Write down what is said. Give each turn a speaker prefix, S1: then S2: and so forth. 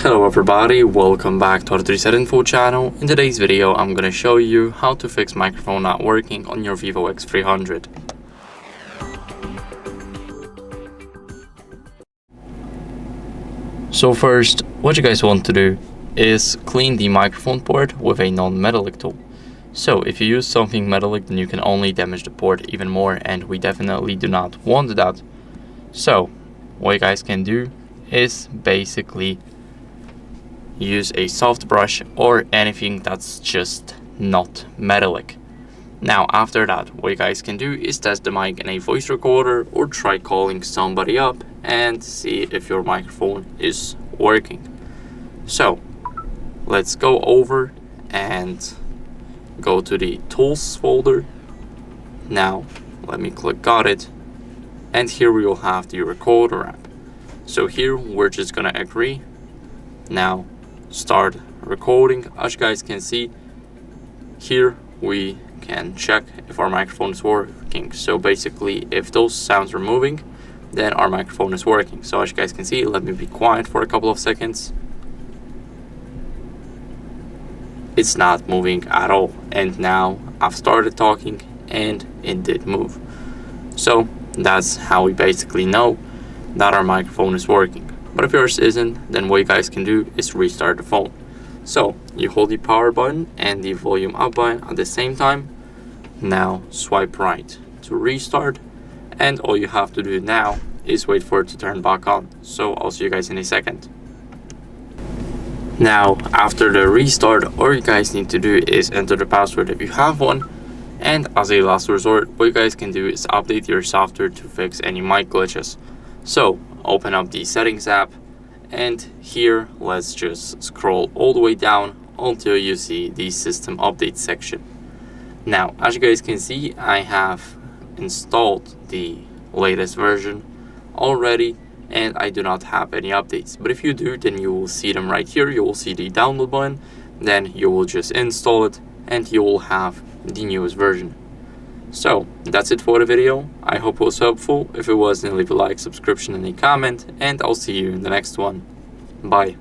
S1: Hello everybody, welcome back to HardReset.Info channel. In today's video, I'm gonna show you how to fix microphone not working on your VIVO X300. So first, what you guys want to do is clean the microphone port with a non-metallic tool. So if you use something metallic, then you can only damage the port even more, and we definitely do not want that. So what you guys can do is basically use a soft brush or anything that's just not metallic. Now after that, what you guys can do is test the mic in a voice recorder or try calling somebody up and see if your microphone is working. So let's go over and go to the tools folder. Now let me click got it, and here we will have the recorder app. So here we're just gonna agree. Now start recording. As you guys can see here, we can check if our microphone is working. So basically, if those sounds are moving, then our microphone is working. So as you guys can see, let me be quiet for a couple of seconds. It's not moving at all, and now I've started talking and it did move. So that's how we basically know that our microphone is working. But if yours isn't, then what you guys can do is restart the phone. So you hold the power button and the volume up button at the same time. Now swipe right to restart, and all you have to do now is wait for it to turn back on. So I'll see you guys in a second. Now after the restart, all you guys need to do is enter the password if you have one, and as a last resort, what you guys can do is update your software to fix any mic glitches. So open up the settings app, and here let's just scroll all the way down until you see the system update section. Now as you guys can see, I have installed the latest version already and I do not have any updates. But if you do, then you will see them right here. You will see the download button, then you will just install it and you will have the newest version. So that's it for the video. I hope it was helpful. If it was, then leave a like, subscription and a comment, and I'll see you in the next one. Bye.